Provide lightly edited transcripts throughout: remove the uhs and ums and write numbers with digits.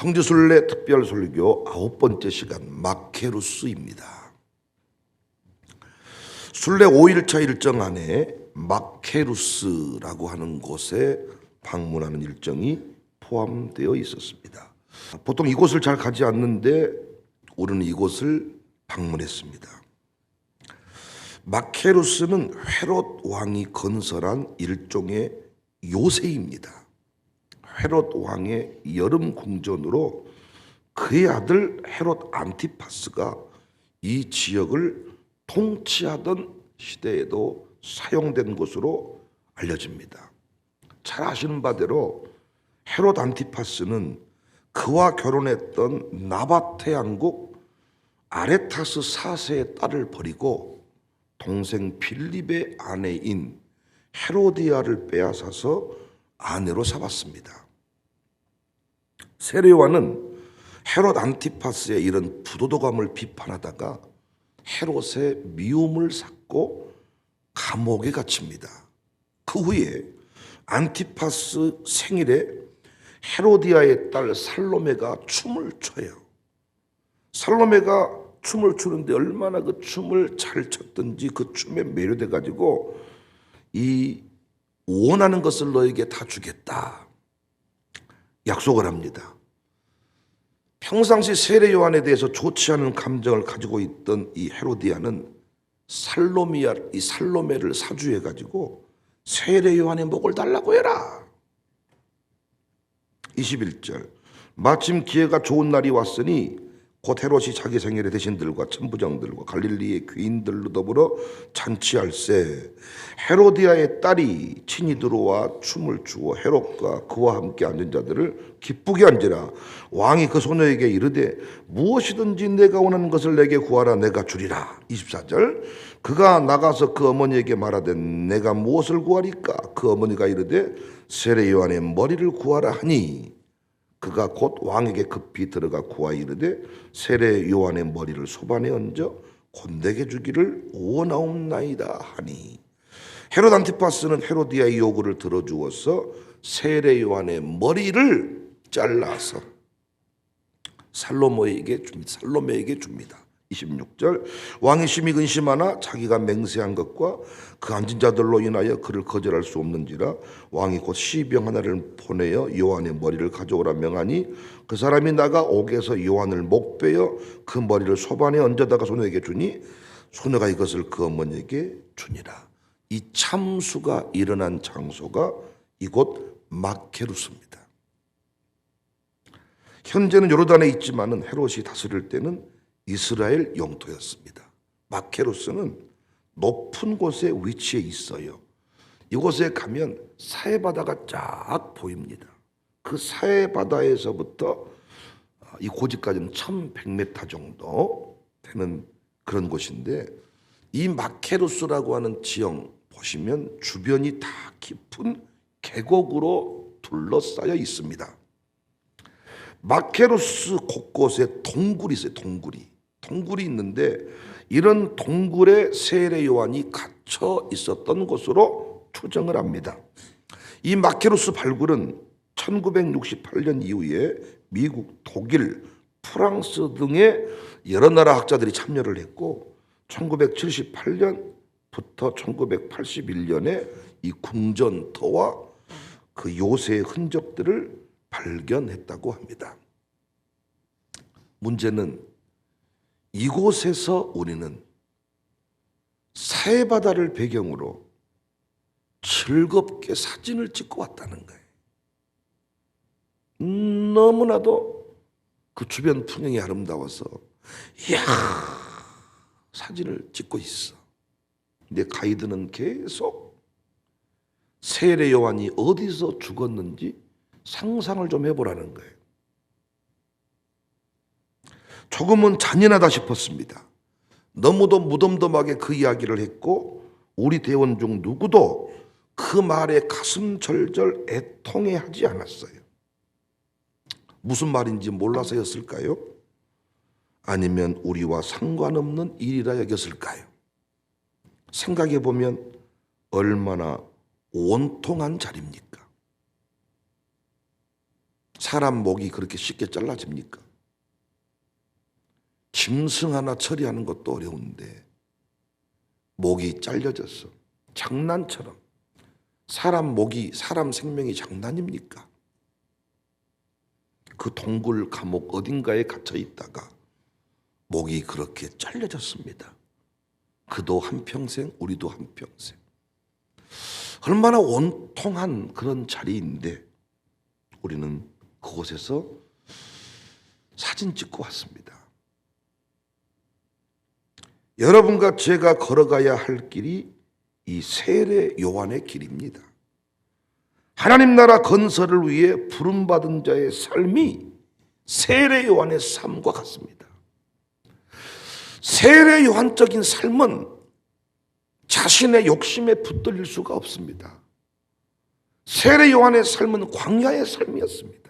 성지순례 특별설교 9번째 시간 마케루스입니다. 순례 5일차 일정 안에 마케루스라고 하는 곳에 방문하는 일정이 포함되어 있었습니다. 보통 이곳을 잘 가지 않는데 우리는 이곳을 방문했습니다. 마케루스는 헤롯 왕이 건설한 일종의 요새입니다. 헤롯 왕의 여름 궁전으로 그의 아들 헤롯 안티파스가 이 지역을 통치하던 시대에도 사용된 것으로 알려집니다. 잘 아시는 바대로 헤롯 안티파스는 그와 결혼했던 나바테 왕국 아레타스 4세의 딸을 버리고 동생 필립의 아내인 헤로디아를 빼앗아서 아내로 삼았습니다. 세례요한은 헤롯 안티파스의 이런 부도덕함을 비판하다가 헤롯의 미움을 샀고 감옥에 갇힙니다. 그 후에 안티파스 생일에 헤로디아의 딸 살로메가 춤을 춰요. 살로메가 춤을 추는데 얼마나 그 춤을 잘 췄던지 그 춤에 매료돼 가지고 이 원하는 것을 너에게 다 주겠다 약속을 합니다. 평상시 세례 요한에 대해서 좋지 않은 감정을 가지고 있던 이 헤로디아는 살로메를 사주해 가지고 세례 요한의 목을 달라고 해라. 21절 마침 기회가 좋은 날이 왔으니 곧 헤롯이 자기 생일에 대신들과 천부장들과 갈릴리의 귀인들로 더불어 잔치할세. 헤로디아의 딸이 친히 들어와 춤을 추어 헤롯과 그와 함께 앉은 자들을 기쁘게 앉으라. 왕이 그 소녀에게 이르되 무엇이든지 내가 원하는 것을 내게 구하라. 내가 주리라. 24절 그가 나가서 그 어머니에게 말하되 내가 무엇을 구하리까? 그 어머니가 이르되 세례 요한의 머리를 구하라 하니 그가 곧 왕에게 급히 들어가 구하 이르되 세례 요한의 머리를 소반에 얹어 곤대게 주기를 원하옵나이다 하니 헤롯 안티파스는 헤로디아의 요구를 들어주어서 세례 요한의 머리를 잘라서 살로메에게 줍니다. 26절 왕이 심히 근심하나 자기가 맹세한 것과 그 앉은 자들로 인하여 그를 거절할 수 없는지라 왕이 곧 시병 하나를 보내어 요한의 머리를 가져오라 명하니 그 사람이 나가 옥에서 요한을 목베어 그 머리를 소반에 얹어다가 소녀에게 주니 소녀가 이것을 그 어머니에게 주니라. 이 참수가 일어난 장소가 이곳 마케루스입니다. 현재는 요르단에 있지만은 헤롯이 다스릴 때는 이스라엘 영토였습니다. 마케루스는 높은 곳에 위치해 있어요. 이곳에 가면 사해바다가 쫙 보입니다. 그 사해바다에서부터 이 고지까지는 1100m 정도 되는 그런 곳인데 이 마케루스라고 하는 지형 보시면 주변이 다 깊은 계곡으로 둘러싸여 있습니다. 마케루스 곳곳에 동굴이 있어요. 동굴이 있는데 이런 동굴에 세례 요한이 갇혀 있었던 곳으로 추정을 합니다. 이 마케루스 발굴은 1968년 이후에 미국, 독일, 프랑스 등의 여러 나라 학자들이 참여를 했고 1978년부터 1981년에 이 궁전터와 그 요새의 흔적들을 발견했다고 합니다. 문제는 이곳에서 우리는 사해바다를 배경으로 즐겁게 사진을 찍고 왔다는 거예요. 너무나도 그 주변 풍경이 아름다워서 이야 사진을 찍고 있어. 근데 가이드는 계속 세례 요한이 어디서 죽었는지 상상을 좀 해보라는 거예요. 조금은 잔인하다 싶었습니다. 너무도 무덤덤하게 그 이야기를 했고 우리 대원 중 누구도 그 말에 가슴 절절 애통해하지 않았어요. 무슨 말인지 몰라서였을까요? 아니면 우리와 상관없는 일이라 여겼을까요? 생각해보면 얼마나 원통한 자리입니까? 사람 목이 그렇게 쉽게 잘라집니까? 짐승 하나 처리하는 것도 어려운데 목이 잘려졌어. 장난처럼. 사람 목이, 사람 생명이 장난입니까? 그 동굴 감옥 어딘가에 갇혀 있다가 목이 그렇게 잘려졌습니다. 그도 한평생, 우리도 한평생. 얼마나 원통한 그런 자리인데 우리는 그곳에서 사진 찍고 왔습니다. 여러분과 제가 걸어가야 할 길이 이 세례 요한의 길입니다. 하나님 나라 건설을 위해 부름받은 자의 삶이 세례 요한의 삶과 같습니다. 세례 요한적인 삶은 자신의 욕심에 붙들릴 수가 없습니다. 세례 요한의 삶은 광야의 삶이었습니다.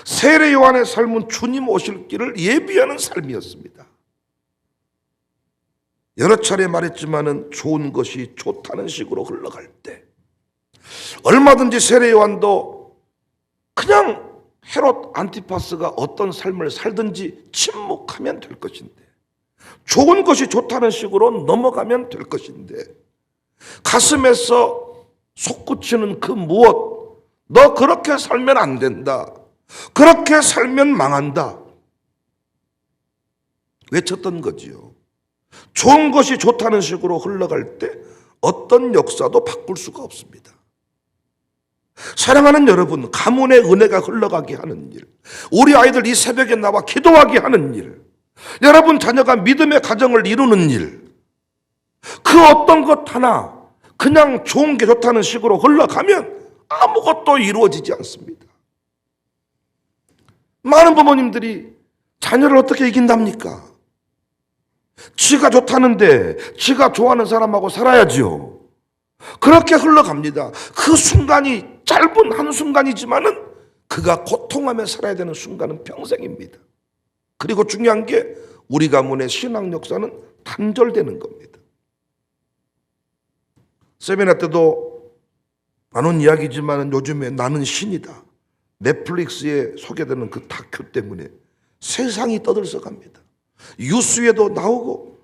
세례 요한의 삶은 주님 오실 길을 예비하는 삶이었습니다. 여러 차례 말했지만은 좋은 것이 좋다는 식으로 흘러갈 때 얼마든지 세례 요한도 그냥 헤롯 안티파스가 어떤 삶을 살든지 침묵하면 될 것인데, 좋은 것이 좋다는 식으로 넘어가면 될 것인데, 가슴에서 솟구치는 그 무엇, 너 그렇게 살면 안 된다, 그렇게 살면 망한다, 외쳤던 거지요. 좋은 것이 좋다는 식으로 흘러갈 때 어떤 역사도 바꿀 수가 없습니다. 사랑하는 여러분, 가문의 은혜가 흘러가게 하는 일, 우리 아이들 이 새벽에 나와 기도하게 하는 일, 여러분 자녀가 믿음의 가정을 이루는 일, 그 어떤 것 하나 그냥 좋은 게 좋다는 식으로 흘러가면 아무것도 이루어지지 않습니다. 많은 부모님들이 자녀를 어떻게 이긴답니까? 지가 좋다는데 지가 좋아하는 사람하고 살아야지요. 그렇게 흘러갑니다. 그 순간이 짧은 한순간이지만은 그가 고통하며 살아야 되는 순간은 평생입니다. 그리고 중요한 게 우리 가문의 신앙 역사는 단절되는 겁니다. 세미나 때도 나눈 이야기지만 요즘에 나는 신이다, 넷플릭스에 소개되는 그 다큐 때문에 세상이 떠들썩합니다. 뉴스에도 나오고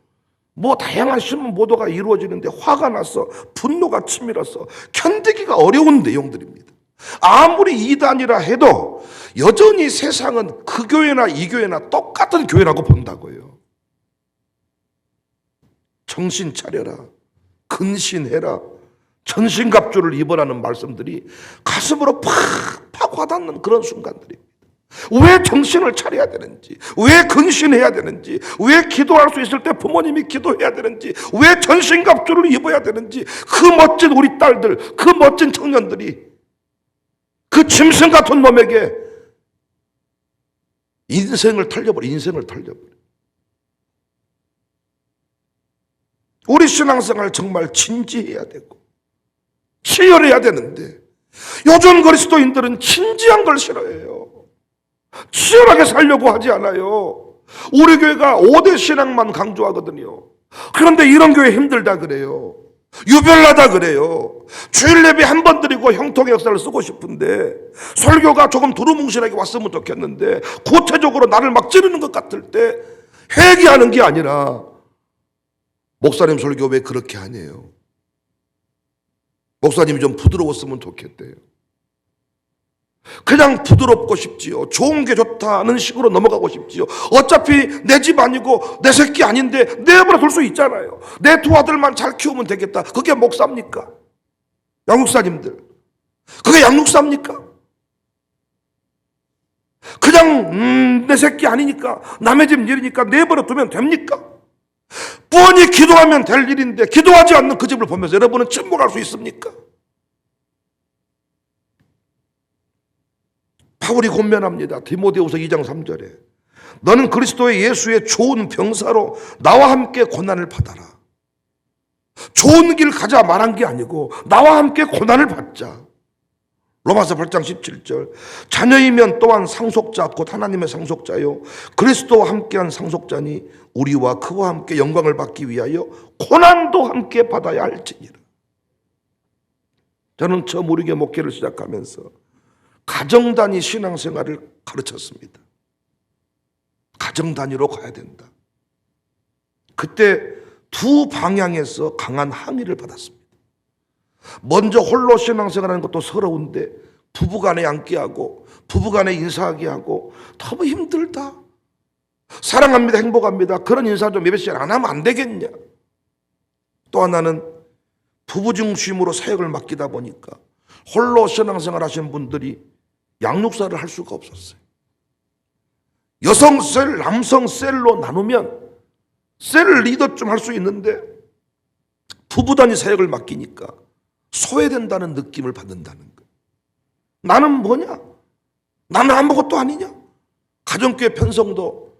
뭐 다양한 신문 보도가 이루어지는데 화가 나서 분노가 치밀어서 견디기가 어려운 내용들입니다. 아무리 이단이라 해도 여전히 세상은 그 교회나 이 교회나 똑같은 교회라고 본다고요. 정신 차려라, 근신해라, 전신갑주를 입으라는 말씀들이 가슴으로 팍팍 와닿는 그런 순간들입니다. 왜 정신을 차려야 되는지, 왜 근신해야 되는지, 왜 기도할 수 있을 때 부모님이 기도해야 되는지, 왜 전신갑주를 입어야 되는지, 그 멋진 우리 딸들, 그 멋진 청년들이 그 짐승 같은 놈에게 인생을 털려버려. 우리 신앙생활 정말 진지해야 되고 치열해야 되는데 요즘 그리스도인들은 진지한 걸 싫어해요. 치열하게 살려고 하지 않아요. 우리 교회가 5대 신앙만 강조하거든요. 그런데 이런 교회 힘들다 그래요. 유별나다 그래요. 주일 예배 한 번 드리고 형통의 역사를 쓰고 싶은데, 설교가 조금 두루뭉실하게 왔으면 좋겠는데 구체적으로 나를 막 찌르는 것 같을 때 회개하는 게 아니라 목사님 설교 왜 그렇게 하네요, 목사님이 좀 부드러웠으면 좋겠대요. 그냥 부드럽고 싶지요. 좋은 게 좋다는 식으로 넘어가고 싶지요. 어차피 내 집 아니고 내 새끼 아닌데 내버려 둘 수 있잖아요. 내 두 아들만 잘 키우면 되겠다. 그게 목사입니까? 양육사님들, 그게 양육사입니까? 그냥 내 새끼 아니니까, 남의 집 일이니까 내버려 두면 됩니까? 뻔히 기도하면 될 일인데 기도하지 않는 그 집을 보면서 여러분은 침묵할 수 있습니까? 바울이 권면합니다. 디모데후서 2장 3절에 너는 그리스도의 예수의 좋은 병사로 나와 함께 고난을 받아라. 좋은 길 가자 말한 게 아니고 나와 함께 고난을 받자. 로마서 8장 17절 자녀이면 또한 상속자 곧 하나님의 상속자요 그리스도와 함께한 상속자니 우리와 그와 함께 영광을 받기 위하여 고난도 함께 받아야 할지니라. 저는 처음 우리 교회 목회를 시작하면서 가정 단위 신앙생활을 가르쳤습니다. 가정 단위로 가야 된다. 그때 두 방향에서 강한 항의를 받았습니다. 먼저 홀로 신앙생활하는 것도 서러운데 부부간에 앉게 하고 부부간에 인사하게 하고 너무 힘들다. 사랑합니다, 행복합니다. 그런 인사 좀 예배 시간 안 하면 안 되겠냐. 또 하나는 부부 중심으로 사역을 맡기다 보니까 홀로 신앙생활 하시는 분들이 양육사를 할 수가 없었어요. 여성 셀, 남성 셀로 나누면 셀 리더 좀 할 수 있는데 부부 단위 사역을 맡기니까 소외된다는 느낌을 받는다는 거예요. 나는 뭐냐? 나는 아무것도 아니냐? 가정교회 편성도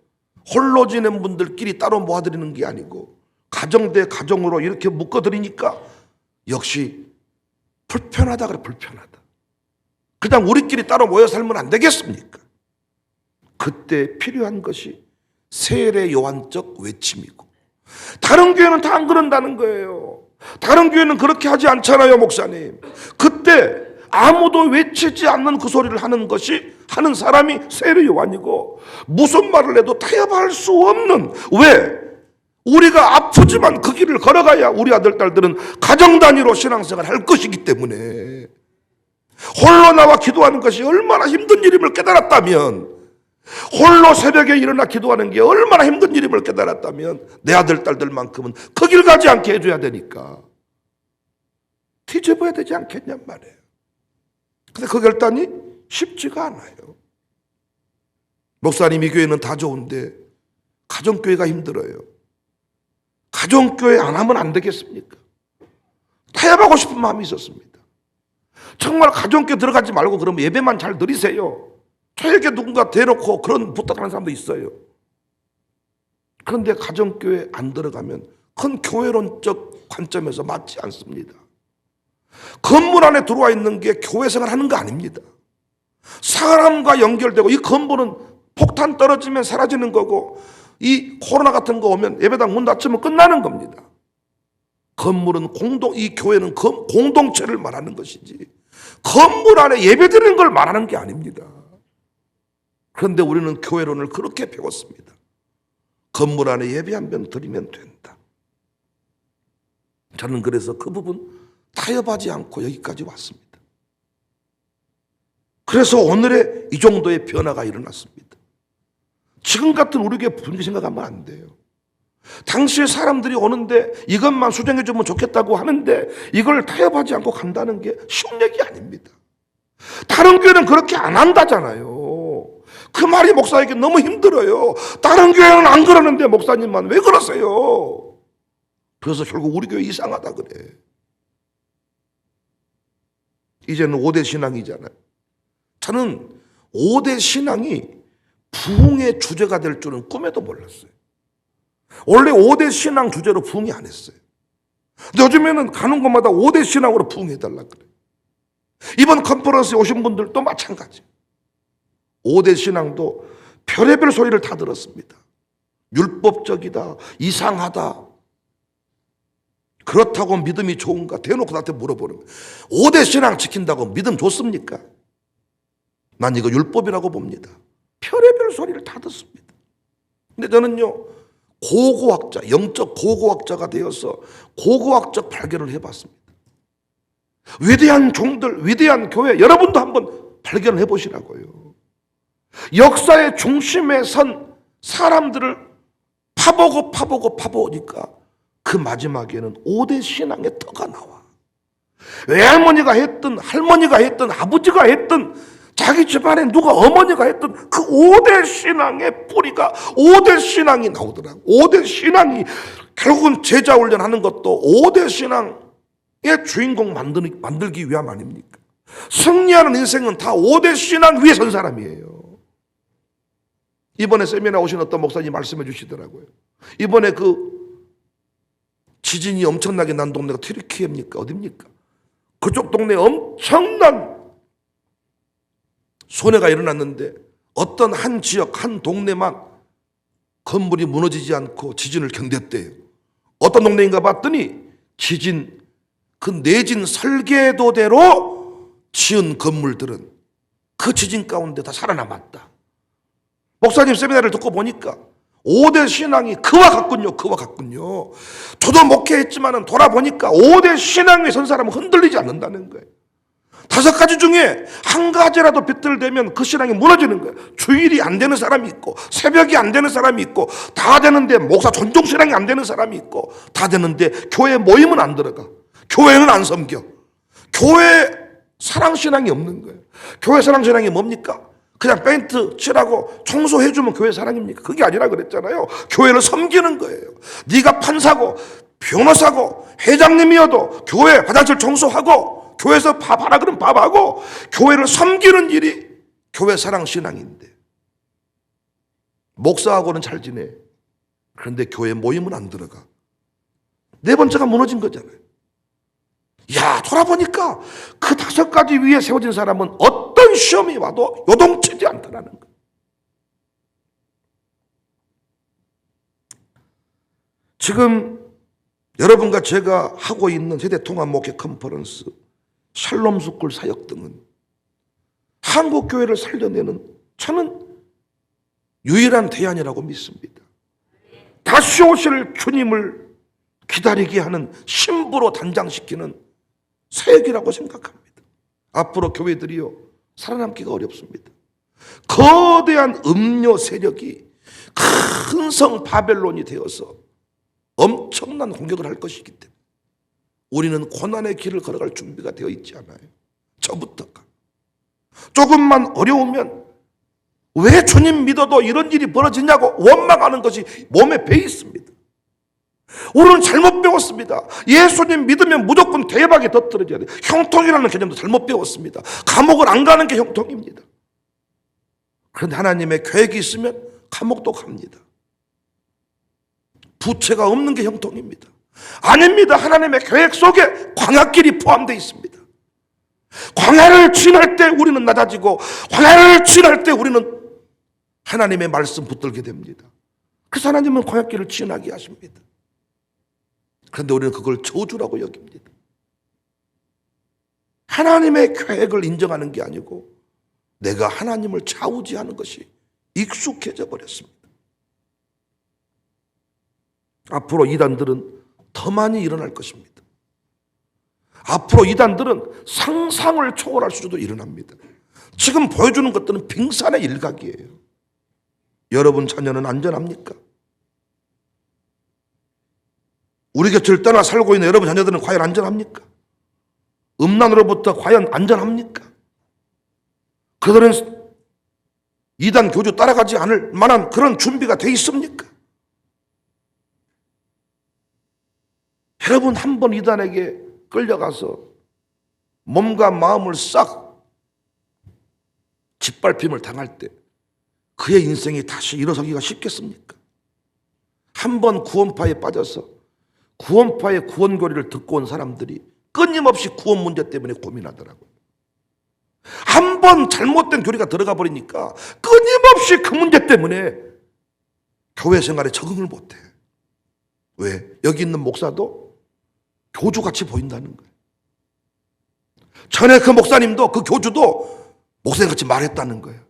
홀로 지낸 분들끼리 따로 모아드리는 게 아니고 가정 대 가정으로 이렇게 묶어드리니까 역시 불편하다 그래. 불편하다. 그냥 우리끼리 따로 모여 살면 안 되겠습니까? 그때 필요한 것이 세례 요한적 외침이고, 다른 교회는 다 안 그런다는 거예요. 다른 교회는 그렇게 하지 않잖아요, 목사님. 그때 아무도 외치지 않는 그 소리를 하는 사람이 세례 요한이고, 무슨 말을 해도 타협할 수 없는, 왜? 우리가 아프지만 그 길을 걸어가야 우리 아들, 딸들은 가정 단위로 신앙생활을 할 것이기 때문에 홀로 나와 기도하는 것이 얼마나 힘든 일임을 깨달았다면, 홀로 새벽에 일어나 기도하는 게 얼마나 힘든 일임을 깨달았다면 내 아들, 딸들만큼은 그 길 가지 않게 해줘야 되니까 뒤집어야 되지 않겠냔 말이에요. 근데 그 결단이 쉽지가 않아요. 목사님, 이 교회는 다 좋은데 가정교회가 힘들어요. 가정교회 안 하면 안 되겠습니까? 타협하고 싶은 마음이 있었습니다. 정말 가정교회 들어가지 말고 그러면 예배만 잘 드리세요. 저에게 누군가 대놓고 그런 부탁하는 사람도 있어요. 그런데 가정교회 안 들어가면 그건 교회론적 관점에서 맞지 않습니다. 건물 안에 들어와 있는 게 교회 생활하는 거 아닙니다. 사람과 연결되고, 이 건물은 폭탄 떨어지면 사라지는 거고, 이 코로나 같은 거 오면 예배당 문 닫히면 끝나는 겁니다. 건물은 이 교회는 공동체를 말하는 것이지 건물 안에 예배드리는 걸 말하는 게 아닙니다. 그런데 우리는 교회론을 그렇게 배웠습니다. 건물 안에 예배 한 번 드리면 된다. 저는 그래서 그 부분 타협하지 않고 여기까지 왔습니다. 그래서 오늘의 이 정도의 변화가 일어났습니다. 지금 같은 우리 교회 분위기 생각하면 안 돼요. 당시에 사람들이 오는데 이것만 수정해 주면 좋겠다고 하는데 이걸 타협하지 않고 간다는 게 쉬운 얘기 아닙니다. 다른 교회는 그렇게 안 한다잖아요. 그 말이 목사에게 너무 힘들어요. 다른 교회는 안 그러는데 목사님만 왜 그러세요? 그래서 결국 우리 교회 이상하다 그래. 이제는 5대 신앙이잖아요. 저는 5대 신앙이 부흥의 주제가 될 줄은 꿈에도 몰랐어요. 원래 5대 신앙 주제로 부흥이 안 했어요. 근데 요즘에는 가는 곳마다 5대 신앙으로 부흥해달라 그래. 이번 컨퍼런스에 오신 분들도 마찬가지. 5대 신앙도 별의별 소리를 다 들었습니다. 율법적이다, 이상하다, 그렇다고 믿음이 좋은가 대놓고 나한테 물어보는 거예요. 5대 신앙 지킨다고 믿음 좋습니까? 난 이거 율법이라고 봅니다. 별의별 소리를 다 듣습니다. 근데 저는요, 고고학자, 영적 고고학자가 되어서 고고학적 발견을 해봤습니다. 위대한 종들, 위대한 교회, 여러분도 한번 발견을 해보시라고요. 역사의 중심에 선 사람들을 파보니까 그 마지막에는 5대 신앙의 터가 나와. 외할머니가 했든 할머니가 했든 아버지가 했든 자기 집안에 누가 어머니가 했든 그 5대 신앙의 뿌리가 5대 신앙이 나오더라고. 5대 신앙이 결국은 제자 훈련하는 것도 5대 신앙의 주인공 만들기 위함 아닙니까? 승리하는 인생은 다 5대 신앙 위에 선 사람이에요. 이번에 세미나 오신 어떤 목사님 말씀해 주시더라고요. 이번에 그 지진이 엄청나게 난 동네가 튀르키예입니까? 어딥니까? 그쪽 동네에 엄청난 손해가 일어났는데 어떤 한 지역, 한 동네만 건물이 무너지지 않고 지진을 견뎠대요. 어떤 동네인가 봤더니 그 내진 설계도대로 지은 건물들은 그 지진 가운데 다 살아남았다. 목사님 세미나를 듣고 보니까 5대 신앙이 그와 같군요. 그와 같군요. 저도 목회했지만 돌아보니까 5대 신앙에 선 사람은 흔들리지 않는다는 거예요. 5가지 중에 한 가지라도 비틀대면 그 신앙이 무너지는 거예요. 주일이 안 되는 사람이 있고, 새벽이 안 되는 사람이 있고, 다 되는데 목사 전종 신앙이 안 되는 사람이 있고, 다 되는데 교회 모임은 안 들어가. 교회는 안 섬겨. 교회 사랑 신앙이 없는 거예요. 교회 사랑 신앙이 뭡니까? 그냥 페인트 칠하고 청소해주면 교회 사랑입니까? 그게 아니라 그랬잖아요. 교회를 섬기는 거예요. 네가 판사고 변호사고 회장님이어도 교회 화장실 청소하고 교회에서 밥하라 그러면 밥하고 교회를 섬기는 일이 교회 사랑 신앙인데, 목사하고는 잘 지내. 그런데 교회 모임은 안 들어가. 4번째가 무너진 거잖아요. 야, 돌아보니까 그 5가지 위에 세워진 사람은 어떤 시험이 와도 요동치지 않더라는 거예요. 지금 여러분과 제가 하고 있는 세대통합 목회 컨퍼런스, 샬롬 스쿨 사역 등은 한국교회를 살려내는 저는 유일한 대안이라고 믿습니다. 다시 오실 주님을 기다리게 하는 신부로 단장시키는 사역이라고 생각합니다. 앞으로 교회들이요, 살아남기가 어렵습니다. 거대한 음료 세력이 큰 성 바벨론이 되어서 엄청난 공격을 할 것이기 때문에 우리는 고난의 길을 걸어갈 준비가 되어 있지 않아요. 저부터가. 조금만 어려우면 왜 주님 믿어도 이런 일이 벌어지냐고 원망하는 것이 몸에 배 있습니다. 우리는 잘못 배웠습니다. 예수님 믿으면 무조건 대박이 터뜨려져야 돼요. 형통이라는 개념도 잘못 배웠습니다. 감옥을 안 가는 게 형통입니다. 그런데 하나님의 계획이 있으면 감옥도 갑니다. 부채가 없는 게 형통입니다. 아닙니다. 하나님의 계획 속에 광야길이 포함되어 있습니다. 광야를 지날 때 우리는 낮아지고 광야를 지날 때 우리는 하나님의 말씀 붙들게 됩니다. 그래서 하나님은 광야길을 지나게 하십니다. 그런데 우리는 그걸 저주라고 여깁니다. 하나님의 계획을 인정하는 게 아니고 내가 하나님을 좌우지하는 것이 익숙해져 버렸습니다. 앞으로 이단들은 더 많이 일어날 것입니다. 앞으로 이단들은 상상을 초월할 수도 일어납니다. 지금 보여주는 것들은 빙산의 일각이에요. 여러분 자녀는 안전합니까? 우리 곁을 떠나 살고 있는 여러분 자녀들은 과연 안전합니까? 음란으로부터 과연 안전합니까? 그들은 이단 교주 따라가지 않을 만한 그런 준비가 돼 있습니까? 여러분 한 번 이단에게 끌려가서 몸과 마음을 싹 짓밟힘을 당할 때 그의 인생이 다시 일어서기가 쉽겠습니까? 한 번 구원파에 빠져서 구원파의 구원교리를 듣고 온 사람들이 끊임없이 구원 문제 때문에 고민하더라고요. 한 번 잘못된 교리가 들어가 버리니까 끊임없이 그 문제 때문에 교회 생활에 적응을 못해. 왜? 여기 있는 목사도 교주같이 보인다는 거예요. 전에 그 목사님도 그 교주도 목사님같이 말했다는 거예요.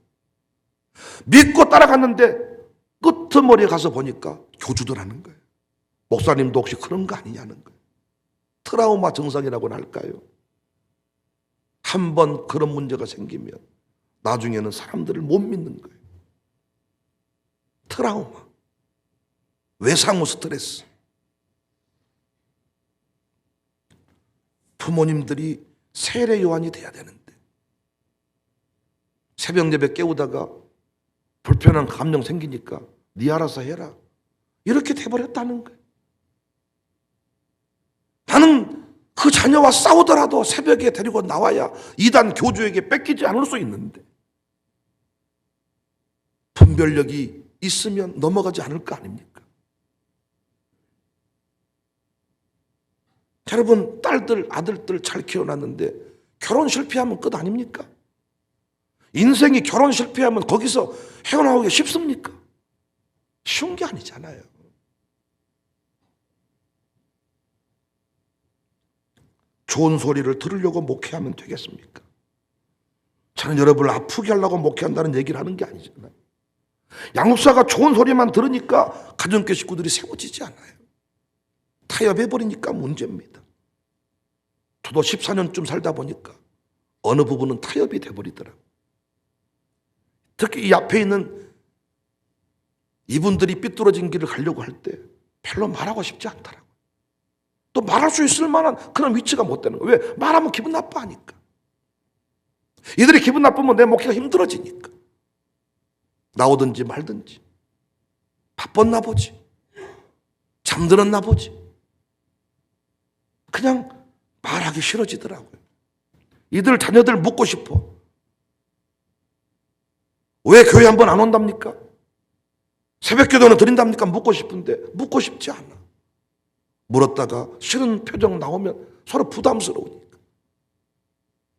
믿고 따라갔는데 끄트머리에 가서 보니까 교주더라는 거예요. 목사님도 혹시 그런 거 아니냐는 거예요. 트라우마 증상이라고는 할까요? 한 번 그런 문제가 생기면 나중에는 사람들을 못 믿는 거예요. 트라우마, 외상후 스트레스. 부모님들이 세례 요한이 돼야 되는데 새벽 예배 깨우다가 불편한 감정 생기니까 네 알아서 해라 이렇게 돼버렸다는 거예요. 나는 그 자녀와 싸우더라도 새벽에 데리고 나와야 이단 교주에게 뺏기지 않을 수 있는데 분별력이 있으면 넘어가지 않을 거 아닙니까? 여러분 딸들 아들들 잘 키워놨는데 결혼 실패하면 끝 아닙니까? 인생이 결혼 실패하면 거기서 헤어나오기가 쉽습니까? 쉬운 게 아니잖아요. 좋은 소리를 들으려고 목회하면 되겠습니까? 저는 여러분을 아프게 하려고 목회한다는 얘기를 하는 게 아니잖아요. 양육사가 좋은 소리만 들으니까 가정교회 식구들이 세워지지 않아요. 타협해버리니까 문제입니다. 저도 14년쯤 살다 보니까 어느 부분은 타협이 돼버리더라고요. 특히 이 앞에 있는 이분들이 삐뚤어진 길을 가려고 할 때 별로 말하고 싶지 않더라고요. 또 말할 수 있을 만한 그런 위치가 못 되는 거예요. 왜? 말하면 기분 나빠하니까. 이들이 기분 나쁘면 내 목회가 힘들어지니까. 나오든지 말든지. 바빴나 보지. 잠들었나 보지. 그냥 말하기 싫어지더라고요. 이들 자녀들 묻고 싶어. 왜 교회 한번 안 온답니까? 새벽 기도는 드린답니까? 묻고 싶은데 묻고 싶지 않아. 물었다가 싫은 표정 나오면 서로 부담스러우니까.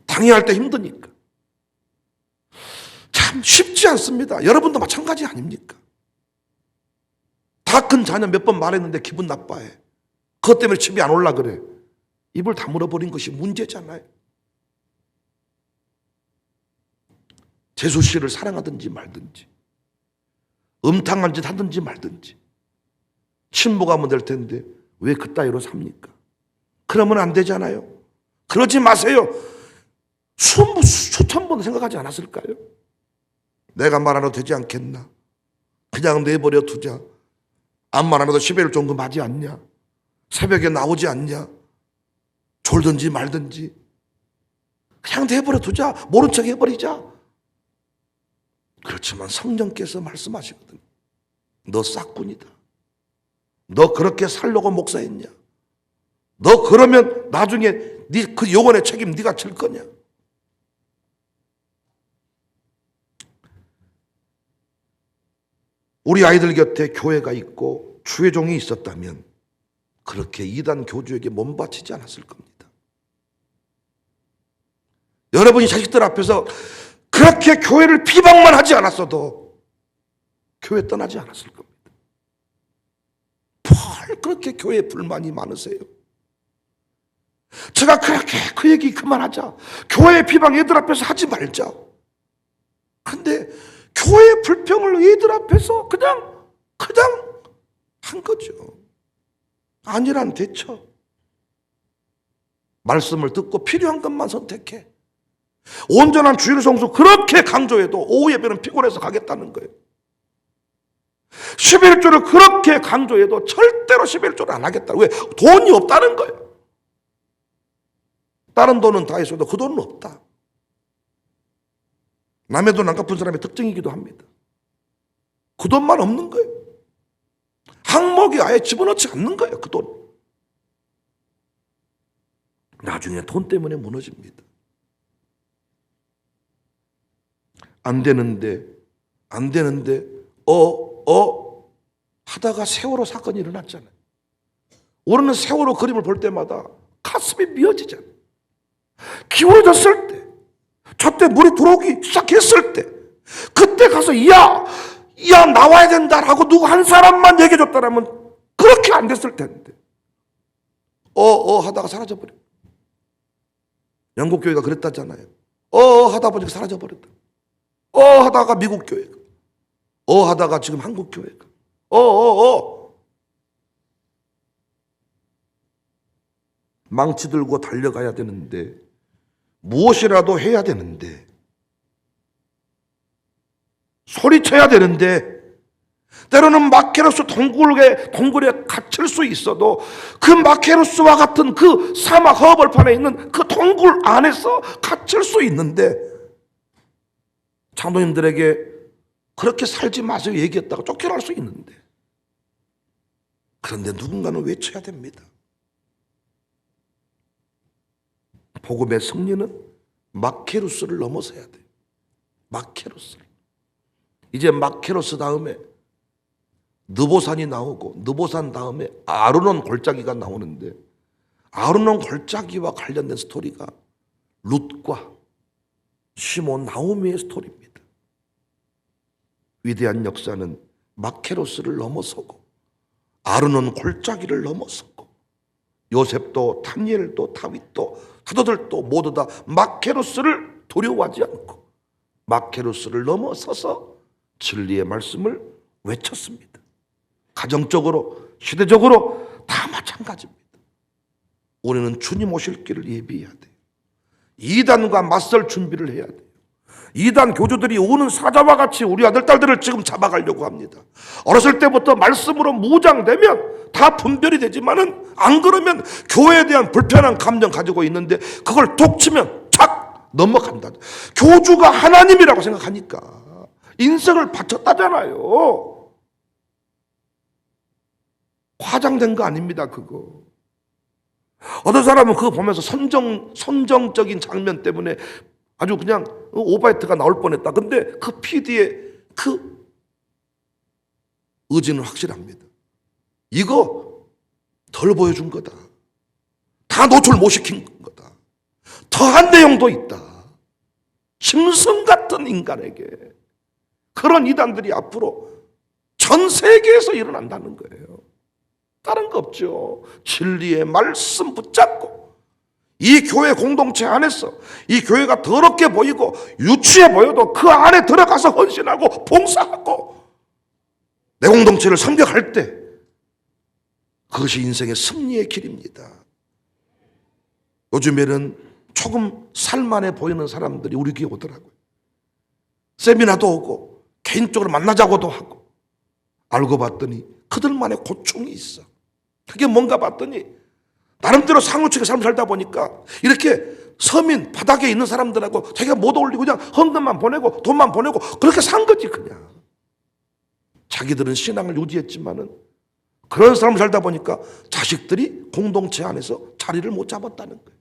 당해할 때 힘드니까. 참 쉽지 않습니다. 여러분도 마찬가지 아닙니까? 다 큰 자녀 몇 번 말했는데 기분 나빠해. 그것 때문에 집에 안 올라 그래. 입을 다물어버린 것이 문제잖아요. 재수 씨를 사랑하든지 말든지, 음탕한 짓 하든지 말든지, 침묵하면 될 텐데 왜 그따위로 삽니까? 그러면 안 되잖아요. 그러지 마세요. 수천 번 생각하지 않았을까요? 내가 말 안 해도 되지 않겠나? 그냥 내버려 두자. 아무 말 안 해도 11일 정도 맞지 않냐? 새벽에 나오지 않냐? 졸든지 말든지 그냥 내버려 두자. 모른 척 해버리자. 그렇지만 성령께서 말씀하시거든. 너 싹군이다. 너 그렇게 살려고 목사했냐? 너 그러면 나중에 네 그 영혼의 책임 네가 질 거냐? 우리 아이들 곁에 교회가 있고 주의 종이 있었다면 그렇게 이단 교주에게 몸바치지 않았을 겁니다. 여러분이 자식들 앞에서 그렇게 교회를 비방만 하지 않았어도 교회 떠나지 않았을 겁니다. 뭘 그렇게 교회에 불만이 많으세요? 제가 그렇게 그 얘기 그만하자. 교회 비방 애들 앞에서 하지 말자. 근데 교회 불평을 애들 앞에서 그냥 한 거죠. 아니란 대처. 말씀을 듣고 필요한 것만 선택해. 온전한 주일 성수 그렇게 강조해도 오후 예배는 피곤해서 가겠다는 거예요. 11조를 그렇게 강조해도 절대로 11조를 안 하겠다. 왜? 돈이 없다는 거예요. 다른 돈은 다 있어도 그 돈은 없다. 남의 돈 안 갚은 사람의 특징이기도 합니다. 그 돈만 없는 거예요. 항목이 아예 집어넣지 않는 거예요. 그 돈. 나중에 돈 때문에 무너집니다. 안 되는데 하다가 세월호 사건이 일어났잖아요. 우리는 세월호 그림을 볼 때마다 가슴이 미어지잖아요. 기울어졌을 때, 저때 물이 들어오기 시작했을 때, 그때 가서 야 나와야 된다라고 누구 한 사람만 얘기해 줬다라면 그렇게 안 됐을 텐데 하다가 사라져버려. 영국 교회가 그랬다잖아요. 하다 보니까 사라져버렸다. 하다가 미국 교회가, 하다가 지금 한국 교회가, 망치 들고 달려가야 되는데, 무엇이라도 해야 되는데, 소리쳐야 되는데, 때로는 마케로스 동굴에 갇힐 수 있어도 그 마케로스와 같은 그 사막 허벌판에 있는 그 동굴 안에서 갇힐 수 있는데, 장로님들에게 그렇게 살지 마세요 얘기했다가 쫓겨날 수 있는데, 그런데 누군가는 외쳐야 됩니다. 복음의 승리는 마케루스를 넘어서야 돼요. 마케루스를. 이제 마케루스 다음에 느보산이 나오고, 느보산 다음에 아르논 골짜기가 나오는데, 아르논 골짜기와 관련된 스토리가 룻과 시몬 나오미의 스토리입니다. 위대한 역사는 마케로스를 넘어서고 아르논 골짜기를 넘어서고, 요셉도 다니엘도 다윗도 사도들도 모두 다 마케로스를 두려워하지 않고 마케루스를 넘어서서 진리의 말씀을 외쳤습니다. 가정적으로, 시대적으로 다 마찬가지입니다. 우리는 주님 오실 길을 예비해야 돼요. 이단과 맞설 준비를 해야 돼요. 이단 교주들이 오는 사자와 같이 우리 아들, 딸들을 지금 잡아가려고 합니다. 어렸을 때부터 말씀으로 무장되면 다 분별이 되지만은 안 그러면 교회에 대한 불편한 감정 가지고 있는데 그걸 톡 치면 착 넘어간다. 교주가 하나님이라고 생각하니까 인생을 바쳤다잖아요. 과장된 거 아닙니다, 그거. 어떤 사람은 그거 보면서 선정적인 장면 때문에 아주 그냥 오바이트가 나올 뻔했다. 근데 그 PD의 그 의지는 확실합니다. 이거 덜 보여준 거다. 다 노출 못 시킨 거다. 더한 내용도 있다. 심슨 같은 인간에게 그런 이단들이 앞으로 전 세계에서 일어난다는 거예요. 다른 거 없죠. 진리의 말씀 붙잡고 이 교회 공동체 안에서 이 교회가 더럽게 보이고 유치해 보여도 그 안에 들어가서 헌신하고 봉사하고 내 공동체를 섬격할 때 그것이 인생의 승리의 길입니다. 요즘에는 조금 살만해 보이는 사람들이 우리 교회 오더라고요. 세미나도 오고 개인적으로 만나자고도 하고 알고 봤더니 그들만의 고충이 있어. 그게 뭔가 봤더니 나름대로 상우치게 삶을 살다 보니까 이렇게 서민 바닥에 있는 사람들하고 자기가 못 어울리고 그냥 헌금만 보내고 돈만 보내고 그렇게 산 거지 그냥. 자기들은 신앙을 유지했지만은 그런 삶을 살다 보니까 자식들이 공동체 안에서 자리를 못 잡았다는 거예요.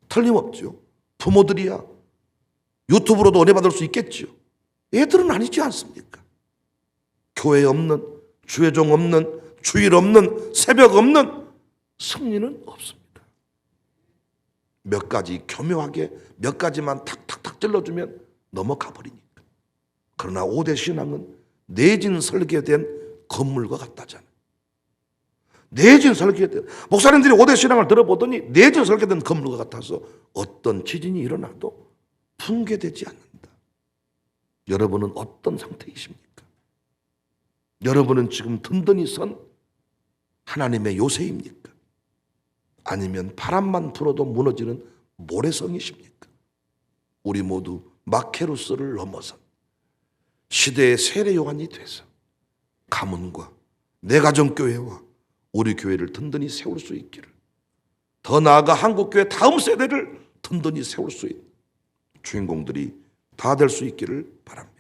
틀림없죠. 부모들이야 유튜브로도 은혜 받을 수 있겠죠. 애들은 아니지 않습니까? 교회 없는, 주의종 없는, 주일 없는, 새벽 없는 승리는 없습니다. 몇 가지 교묘하게 몇 가지만 탁탁탁 찔러주면 넘어가 버리니까. 그러나 5대 신앙은 내진 설계된 건물과 같다잖아요. 내진 설계된, 목사님들이 5대 신앙을 들어보더니 내진 설계된 건물과 같아서 어떤 지진이 일어나도 붕괴되지 않는다. 여러분은 어떤 상태이십니까? 여러분은 지금 든든히 선 하나님의 요새입니까? 아니면 바람만 불어도 무너지는 모래성이십니까? 우리 모두 마케루스를 넘어선 시대의 세례 요한이 돼서 가문과 내 가정교회와 우리 교회를 든든히 세울 수 있기를, 더 나아가 한국교회 다음 세대를 든든히 세울 수 있는 주인공들이 다 될 수 있기를 바랍니다.